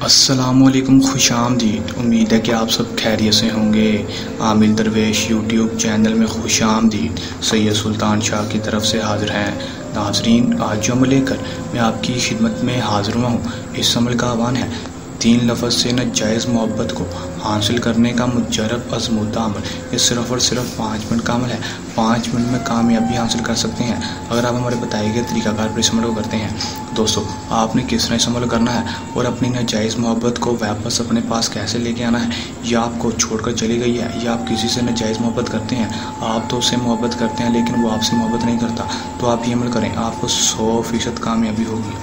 अस्सलामुअलैकुम, खुशामदीद। उम्मीद है कि आप सब खैरियत से होंगे। आमिर दरवेश यूट्यूब चैनल में खुशामदीद। सैयद सुल्तान शाह की तरफ से हाजिर हैं। नाजरीन, आज जो अमल लेकर मैं आपकी खिदमत में हाजिर हुआ हूँ, इस अमल का आह्वान है 3 लफ्ज़ से नाजायज़ मोहब्बत को हासिल करने का मुजरब आज़मूदा अमल। ये सिर्फ़ और सिर्फ 5 मिनट का अमल है। 5 मिनट में कामयाबी हासिल कर सकते हैं अगर आप हमारे बताए गए तरीक़ाकार पर इस अमल को करते हैं। दोस्तों, आपने किस तरह इस अमल करना है और अपनी नाजायज़ मोहब्बत को वापस अपने पास कैसे लेके आना है, या आपको छोड़कर चली गई है, या आप किसी से नाजायज़ मोहब्बत करते हैं, आप तो उससे मोहब्बत करते हैं लेकिन वो आपसे मोहब्बत नहीं करता, तो आप ये अमल करें, आपको 100% कामयाबी होगी।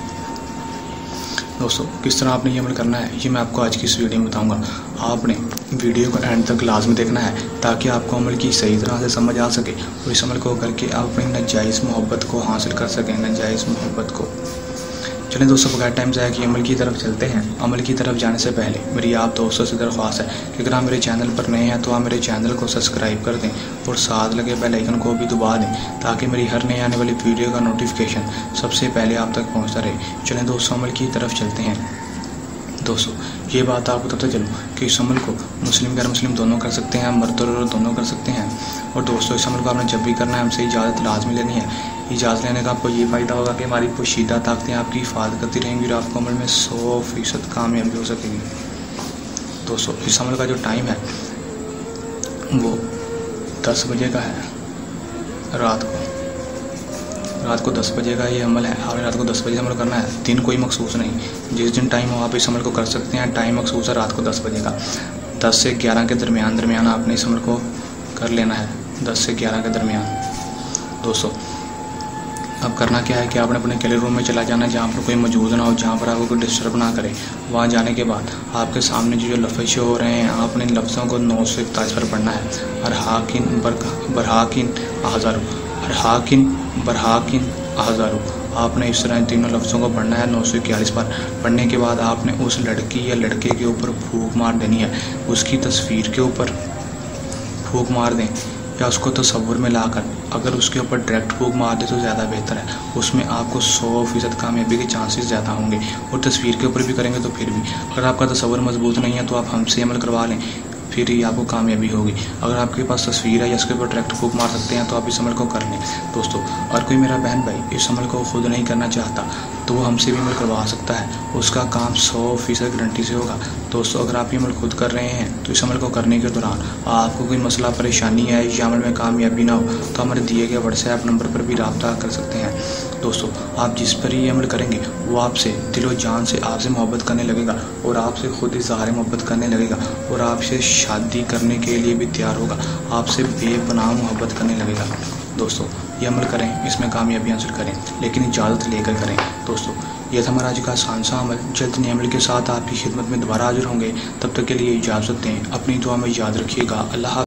दोस्तों, किस तरह आपने ये अमल करना है ये मैं आपको आज की इस वीडियो में बताऊंगा। आपने वीडियो को एंड तक लाजमी देखना है ताकि आपको अमल की सही तरह से समझ आ सके और इस अमल को करके आप अपनी नाजायज़ मोहब्बत को हासिल कर सकें, नाजायज़ मोहब्बत को। चलें दोस्तों, बगैर टाइम ज़ाया किए अमल की तरफ चलते हैं। अमल की तरफ जाने से पहले मेरी आप दोस्तों से दरख्वास्त है कि अगर आप मेरे चैनल पर नए हैं तो आप मेरे चैनल को सब्सक्राइब कर दें और साथ लगे बेल आइकन को भी दबा दें ताकि मेरी हर नई आने वाली वीडियो का नोटिफिकेशन सबसे पहले आप तक पहुंचता रहे। चलें दोस्तों, अमल की तरफ चलते हैं। दोस्तों, ये बात आपको तब तक चलो कि इस अमल को मुस्लिम गैर मुस्लिम दोनों कर सकते हैं, मर्द और औरत दोनों कर सकते हैं। और दोस्तों, इस अमल को आपने जब भी करना है हमसे इजाज़त लाजमी लेनी है। इजाज़त लेने का आपको ये फ़ायदा होगा कि हमारी पोशीदा ताकतें आपकी हिफाजत करती रहेंगी और आपको अमल में 100% कामयाबी हो सकेगी। दोस्तों, इस अमल का जो टाइम है वो 10 बजे का है। रात को 10 बजे का ये अमल है। आपने रात को 10 बजे अमल करना है। दिन कोई मखसूस नहीं, जिस दिन टाइम हो आप इस अमल को कर सकते हैं। टाइम मखसूस है रात को 10 बजे का। 10 से 11 के दरमियान आपने इस अमल को कर लेना है। 10 से 11 के दरमियान। दोस्तों, अब करना क्या है कि आपने अपने अकेले रूम में चला जाना है जहाँ पर कोई मौजूद ना हो, जहाँ पर आपको कोई डिस्टर्ब ना करे। वहाँ जाने के बाद आपके सामने जो लफ्ज़ हो रहे हैं, आपने इन लफ्ज़ों को 9 से 41 पर पढ़ना है। अरहाकिन बरहाकिन अहज़ारू, अरहाकिन बरहाकिन अहज़ारू। आपने इस तरह इन तीनों लफ्ज़ों को पढ़ना है 941 पर। पढ़ने के बाद आपने उस लड़की या लड़के के ऊपर फूंक मार देनी है। उसकी तस्वीर के ऊपर फूंक मार दें या उसको तस्वुर में लाकर अगर उसके ऊपर डायरेक्ट फूंक मार दे तो ज़्यादा बेहतर है। उसमें आपको 100% कामयाबी के चांसेस ज़्यादा होंगे। और तस्वीर के ऊपर भी करेंगे तो फिर भी अगर आपका तस्वुर मजबूत नहीं है तो आप हमसे अमल करवा लें, फिर ही आपको कामयाबी होगी। अगर आपके पास तस्वीर है या उसके ऊपर डायरेक्ट फूंक मार सकते हैं तो आप इस अमल को कर लें। दोस्तों, अगर कोई मेरा बहन भाई इस अमल को खुद नहीं करना चाहता तो वो हमसे भी अमल करवा सकता है। उसका काम 100% गारंटी से होगा। दोस्तों, अगर आप ये अमल खुद कर रहे हैं तो इस अमल को करने के दौरान आपको कोई मसला परेशानी है या अमल में कामयाबी ना हो तो हमारे दिए गए व्हाट्सएप नंबर पर भी रब्ता कर सकते हैं। दोस्तों, आप जिस पर ये अमल करेंगे वो आपसे दिलो जान से आपसे मोहब्बत करने लगेगा और आपसे खुद इज़हार मोहब्बत करने लगेगा और आपसे शादी करने के लिए भी तैयार होगा, आपसे बेपनाह मोहब्बत करने लगेगा। दोस्तों, ये अमल करें, इसमें कामयाबी हासिल करें, लेकिन इजाज़त लेकर करें। दोस्तों, यह था हमारा आज का आसान सा अमल। जल्द नए अमल के साथ आपकी खिदमत में दोबारा हाजिर होंगे। तब तक के लिए इजाज़त दें। अपनी दुआ में याद रखिएगा। अल्लाह।